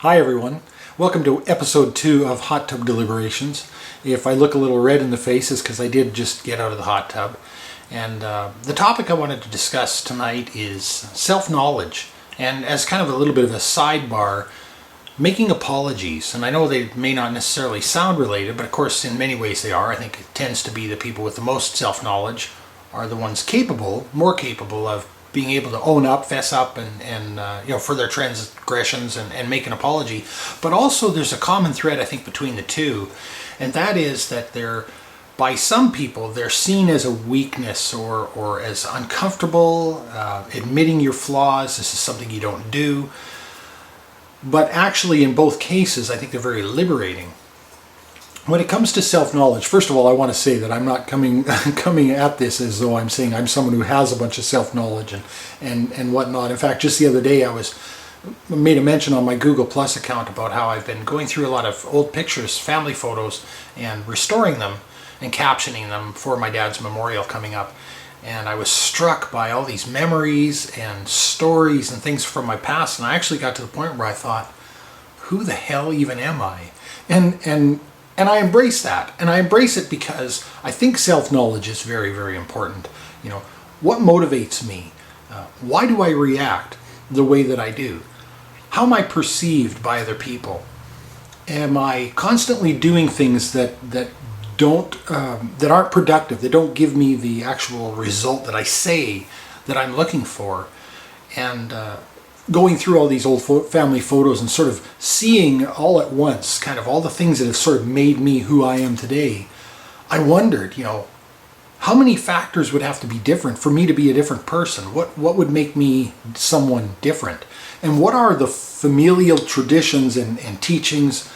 Hi everyone, welcome to episode 2 of Hot Tub Deliberations. If I look a little red in the face, it's because I did just get out of the hot tub. And the topic I wanted to discuss tonight is self-knowledge. And as kind of a little bit of a sidebar, making apologies. And I know they may not necessarily sound related, but of course in many ways they are. I think it tends to be the people with the most self-knowledge are the ones more capable of being able to own up, fess up, and for their transgressions and make an apology. But also there's a common thread, I think, between the two, and that is that by some people, they're seen as a weakness or as uncomfortable, admitting your flaws. This is something you don't do. But actually, in both cases, I think they're very liberating. When it comes to self-knowledge, first of all, I want to say that I'm not coming at this as though I'm saying I'm someone who has a bunch of self-knowledge and whatnot. In fact, just the other day I made a mention on my Google Plus account about how I've been going through a lot of old pictures, family photos, and restoring them and captioning them for my dad's memorial coming up. And I was struck by all these memories and stories and things from my past, and I actually got to the point where I thought, who the hell even am I? And I embrace that, and I embrace it because I think self-knowledge is very, very important. What motivates me? Why do I react the way that I do? How am I perceived by other people? Am I constantly doing things that aren't productive, that don't give me the actual result that I say that I'm looking for? And going through all these old family photos and sort of seeing all at once kind of all the things that have sort of made me who I am today, I wondered, how many factors would have to be different for me to be a different person? What would make me someone different? And what are the familial traditions and teachings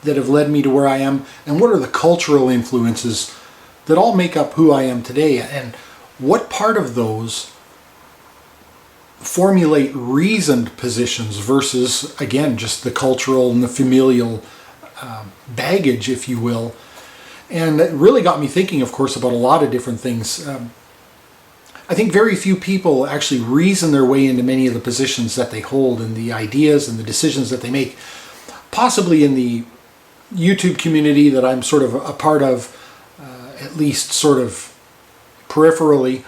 that have led me to where I am? And what are the cultural influences that all make up who I am today? And what part of those formulate reasoned positions versus, again, just the cultural and the familial baggage, if you will. And it really got me thinking, of course, about a lot of different things. I think very few people actually reason their way into many of the positions that they hold and the ideas and the decisions that they make. Possibly in the YouTube community that I'm sort of a part of, at least sort of peripherally,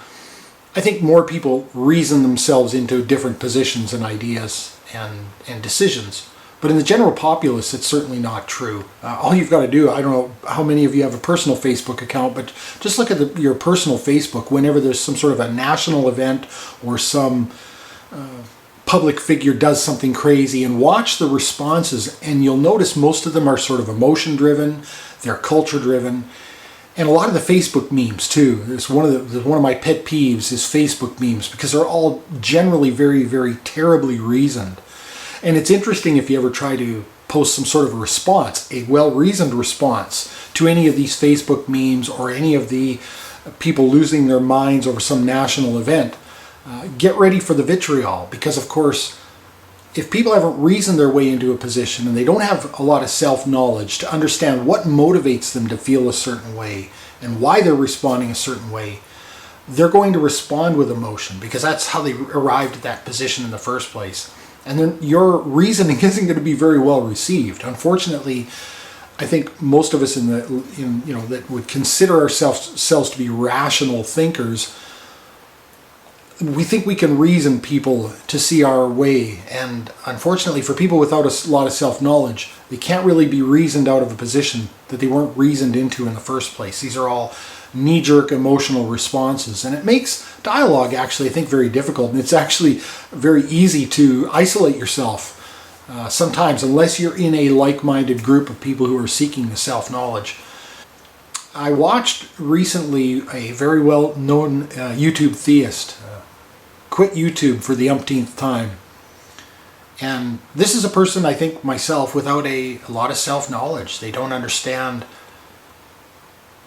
I think more people reason themselves into different positions and ideas and decisions. But in the general populace, it's certainly not true. All you've got to do, I don't know how many of you have a personal Facebook account, but just look at your personal Facebook whenever there's some sort of a national event or some public figure does something crazy, and watch the responses, and you'll notice most of them are sort of emotion-driven, they're culture-driven. And a lot of the Facebook memes too. It's one of my pet peeves is Facebook memes, because they're all generally very, very terribly reasoned. And it's interesting if you ever try to post some sort of a response, a well-reasoned response to any of these Facebook memes or any of the people losing their minds over some national event. Get ready for the vitriol, because of course, if people haven't reasoned their way into a position and they don't have a lot of self-knowledge to understand what motivates them to feel a certain way and why they're responding a certain way, they're going to respond with emotion, because that's how they arrived at that position in the first place. And then your reasoning isn't going to be very well received. Unfortunately, I think most of us that would consider ourselves to be rational thinkers, we think we can reason people to see our way, and unfortunately for people without a lot of self-knowledge, they can't really be reasoned out of a position that they weren't reasoned into in the first place. These are all knee-jerk emotional responses, and it makes dialogue actually, I think, very difficult, and it's actually very easy to isolate yourself sometimes, unless you're in a like-minded group of people who are seeking the self-knowledge. I watched recently a very well-known YouTube theist quit YouTube for the umpteenth time. And this is a person, I think myself, without a lot of self-knowledge. They don't understand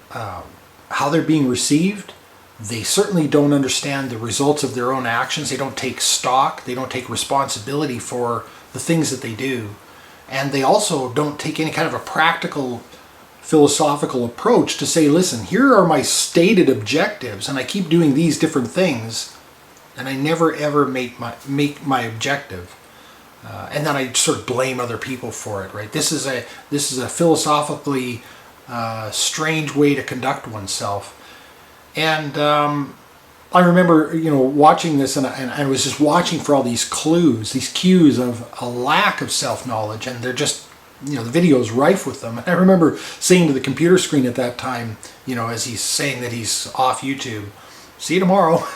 how they're being received. They certainly don't understand the results of their own actions. They don't take stock. They don't take responsibility for the things that they do. And they also don't take any kind of a practical, philosophical approach to say, listen, here are my stated objectives, and I keep doing these different things, and I never ever make my objective. and then I sort of blame other people for it, right? This is a philosophically strange way to conduct oneself. And I remember, watching this, and I was just watching for all these clues, these cues of a lack of self-knowledge, and they're just, the video is rife with them. And I remember saying to the computer screen at that time, as he's saying that he's off YouTube, see you tomorrow.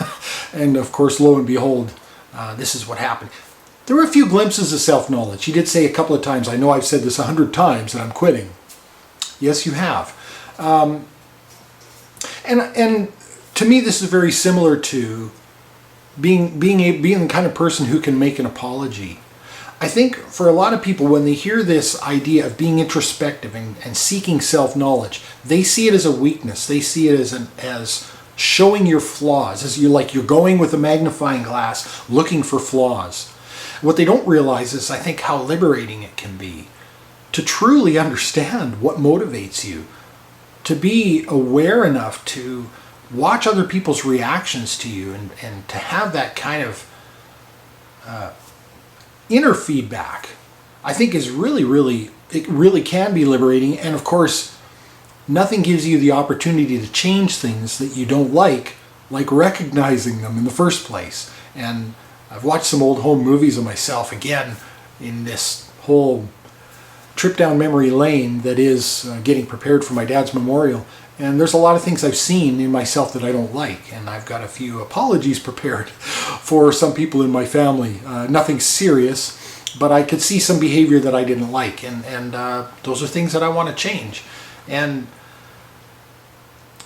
And of course, lo and behold, this is what happened. There were a few glimpses of self-knowledge. He did say a couple of times, I know I've said this 100 times, and I'm quitting. Yes, you have. And to me, this is very similar to being the kind of person who can make an apology. I think for a lot of people, when they hear this idea of being introspective and seeking self-knowledge, they see it as a weakness. They see it as showing your flaws, as you're going with a magnifying glass looking for flaws. What they don't realize is, I think, how liberating it can be to truly understand what motivates you, to be aware enough to watch other people's reactions to you, and to have that kind of inner feedback, I think is it really can be liberating. And of course, nothing gives you the opportunity to change things that you don't like recognizing them in the first place. And I've watched some old home movies of myself, again, in this whole trip down memory lane that is getting prepared for my dad's memorial. And there's a lot of things I've seen in myself that I don't like. And I've got a few apologies prepared for some people in my family. Nothing serious, but I could see some behavior that I didn't like. And those are things that I want to change. And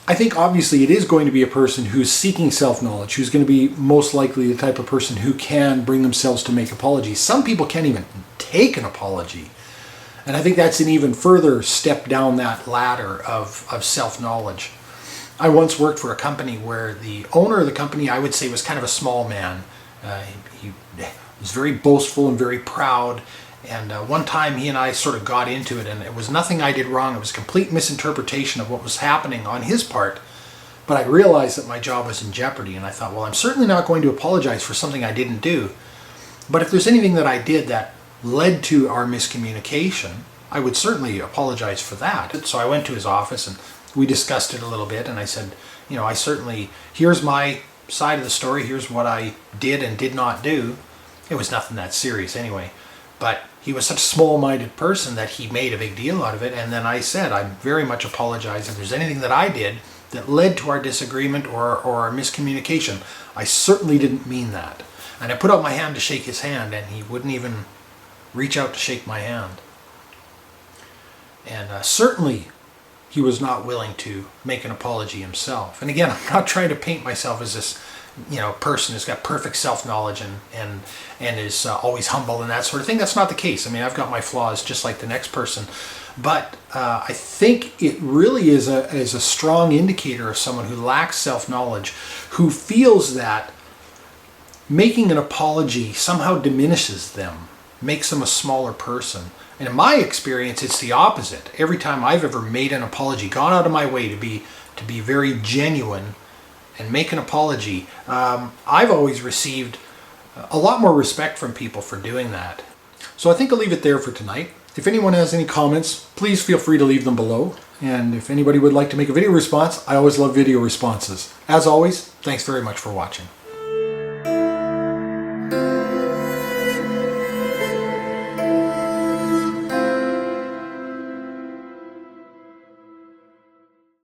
I think obviously it is going to be a person who's seeking self-knowledge, who's going to be most likely the type of person who can bring themselves to make apologies. Some people can't even take an apology. And I think that's an even further step down that ladder of self-knowledge. I once worked for a company where the owner of the company, I would say, was kind of a small man. He was very boastful and very proud. And one time he and I sort of got into it, and it was nothing I did wrong. It was a complete misinterpretation of what was happening on his part. But I realized that my job was in jeopardy, and I thought, well, I'm certainly not going to apologize for something I didn't do. But if there's anything that I did that led to our miscommunication, I would certainly apologize for that. So I went to his office and we discussed it a little bit, and I said, here's my side of the story, here's what I did and did not do. It was nothing that serious anyway, but he was such a small-minded person that he made a big deal out of it. And then I said, I very much apologize if there's anything that I did that led to our disagreement or our miscommunication. I certainly didn't mean that. And I put out my hand to shake his hand, and he wouldn't even reach out to shake my hand. And certainly he was not willing to make an apology himself. And again, I'm not trying to paint myself as this person who's got perfect self-knowledge and is always humble and that sort of thing. That's not the case. I mean, I've got my flaws just like the next person. But I think it really is a strong indicator of someone who lacks self-knowledge, who feels that making an apology somehow diminishes them, makes them a smaller person. And in my experience, it's the opposite. Every time I've ever made an apology, gone out of my way to be very genuine and make an apology, I've always received a lot more respect from people for doing that. So I think I'll leave it there for tonight. If anyone has any comments, please feel free to leave them below. And if anybody would like to make a video response, I always love video responses. As always, thanks very much for watching.